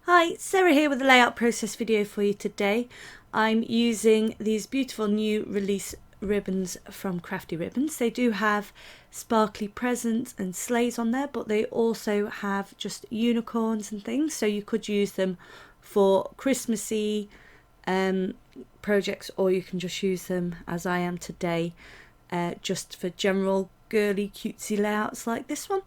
Hi, Sarah here with a layout process video for you today. I'm using these beautiful new release ribbons from Crafty Ribbons. They do have sparkly presents and sleighs on there, but they also have just unicorns and things, so you could use them for Christmassy projects, or you can just use them as I am today, just for general girly cutesy layouts like this one.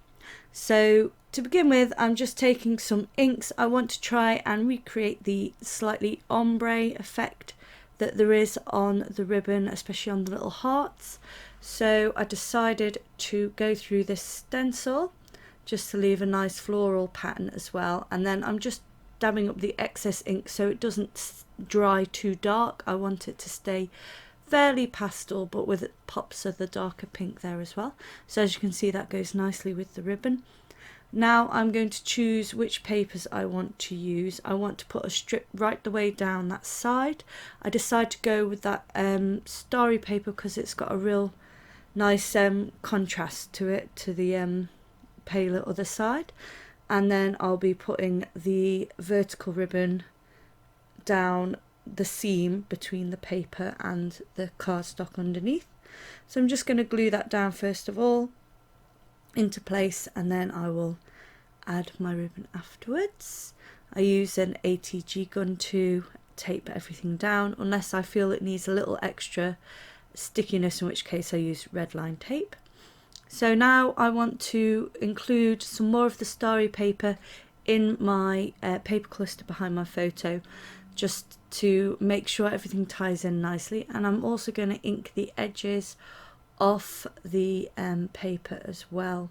So to begin with, I'm just taking some inks. I want to try and recreate the slightly ombre effect that there is on the ribbon, especially on the little hearts. So I decided to go through this stencil just to leave a nice floral pattern as well. And then I'm just dabbing up the excess ink so it doesn't dry too dark. I want it to stay fairly pastel, but with pops of the darker pink there as well. So as you can see, that goes nicely with the ribbon. Now I'm going to choose which papers I want to use. I want to put a strip right the way down that side. I decided to go with that starry paper because it's got a real nice contrast to it, to the paler other side. And then I'll be putting the vertical ribbon down the seam between the paper and the cardstock underneath. So I'm just going to glue that down first of all into place, and then I will add my ribbon afterwards. I use an ATG gun to tape everything down unless I feel it needs a little extra stickiness, in which case I use red line tape. So now I want to include some more of the starry paper in my paper cluster behind my photo, just to make sure everything ties in nicely. And I'm also going to ink the edges off the paper as well,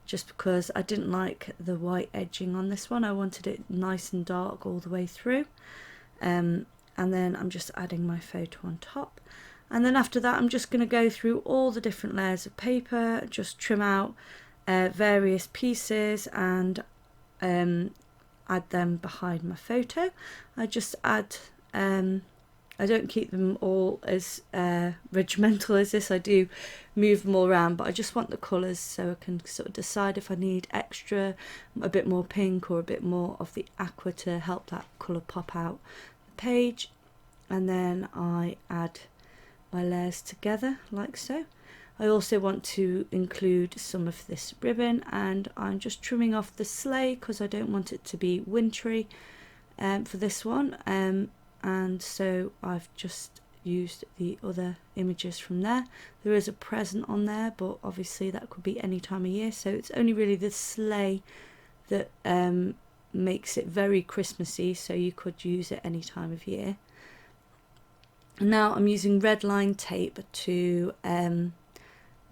just because I didn't like the white edging on this one. I wanted it nice and dark all the way through. And then I'm just adding my photo on top. And then after that, I'm just going to go through all the different layers of paper, just trim out various pieces and add them behind my photo. I just add, I don't keep them all as regimental as this. I do move them all around, but I just want the colours so I can sort of decide if I need extra, a bit more pink or a bit more of the aqua to help that colour pop out the page. And then I add my layers together like so. I also want to include some of this ribbon, and I'm just trimming off the sleigh because I don't want it to be wintry for this one. And so I've just used the other images from there. There is a present on there, but obviously that could be any time of year, so it's only really the sleigh that makes it very Christmassy, so you could use it any time of year. Now I'm using red line tape to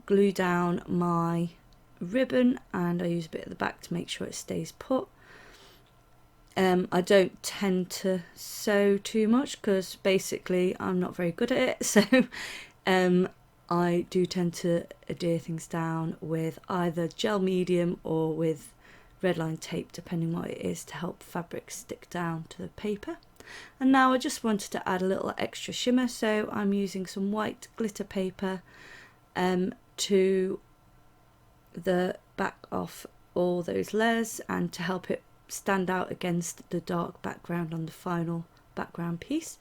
glue down my ribbon, and I use a bit at the back to make sure it stays put. I don't tend to sew too much because basically I'm not very good at it, so I do tend to adhere things down with either gel medium or with red line tape, depending what it is, to help fabric stick down to the paper. And now I just wanted to add a little extra shimmer, so I'm using some white glitter paper to the back of all those layers, and to help it stand out against the dark background on the final background piece.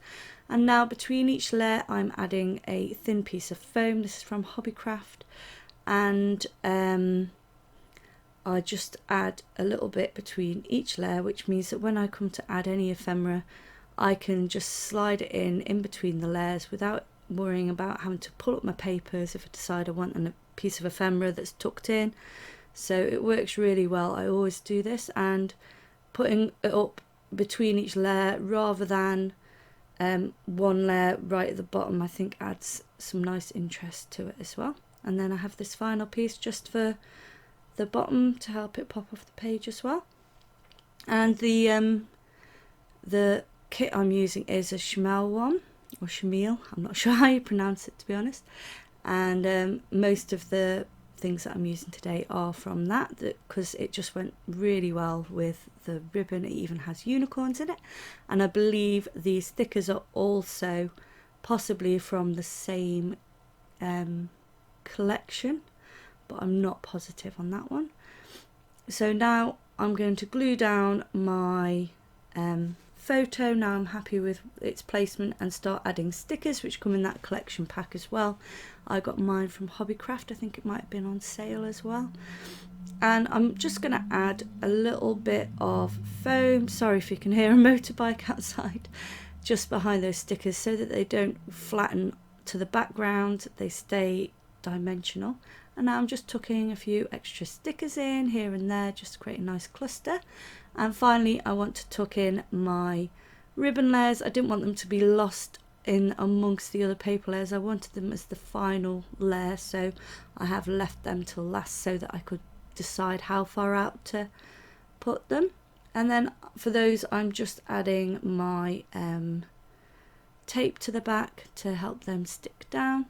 And now between each layer I'm adding a thin piece of foam. This is from Hobbycraft, and I just add a little bit between each layer, which means that when I come to add any ephemera, I can just slide it in between the layers without worrying about having to pull up my papers if I decide I want a piece of ephemera that's tucked in. So it works really well. I always do this, and putting it up between each layer rather than one layer right at the bottom, I think adds some nice interest to it as well. And then I have this final piece just for the bottom to help it pop off the page as well. And the kit I'm using is a Chamel one, or Chamel, I'm not sure how you pronounce it, to be honest. And most of the things that I'm using today are from that, because it just went really well with the ribbon. It even has unicorns in it, and I believe these stickers are also possibly from the same collection, but I'm not positive on that one. So now I'm going to glue down my photo. Now I'm happy with its placement, and start adding stickers which come in that collection pack as well. I got mine from Hobbycraft, I think it might have been on sale as well. And I'm just going to add a little bit of foam, sorry if you can hear a motorbike outside, just behind those stickers so that they don't flatten to the background, they stay dimensional. And now I'm just tucking a few extra stickers in here and there just to create a nice cluster. And finally I want to tuck in my ribbon layers. I didn't want them to be lost in amongst the other paper layers. I wanted them as the final layer, so I have left them till last so that I could decide how far out to put them. And then for those I'm just adding my tape to the back to help them stick down.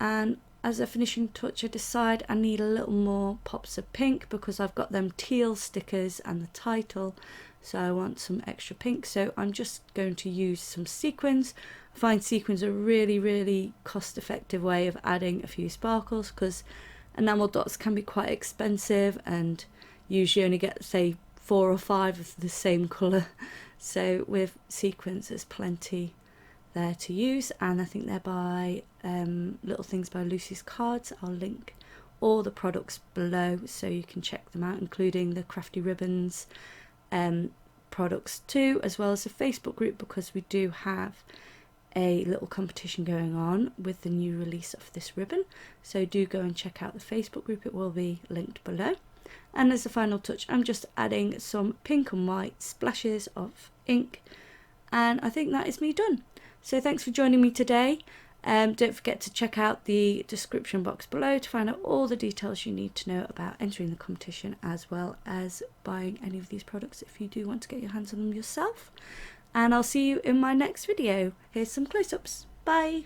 And as a finishing touch, I decide I need a little more pops of pink because I've got them teal stickers and the title, so I want some extra pink. So I'm just going to use some sequins. I find sequins a really cost effective way of adding a few sparkles, because enamel dots can be quite expensive and usually only get, say, 4 or 5 of the same colour. So with sequins there's plenty there to use, and I think they're by Little Things by Lucy's Cards. I'll link all the products below so you can check them out, including the Crafty Ribbons products too, as well as the Facebook group, because we do have a little competition going on with the new release of this ribbon. So do go and check out the Facebook group, it will be linked below. And as a final touch, I'm just adding some pink and white splashes of ink, and I think that is me done. So thanks for joining me today. Don't forget to check out the description box below to find out all the details you need to know about entering the competition, as well as buying any of these products if you do want to get your hands on them yourself. And I'll see you in my next video. Here's some close-ups. Bye!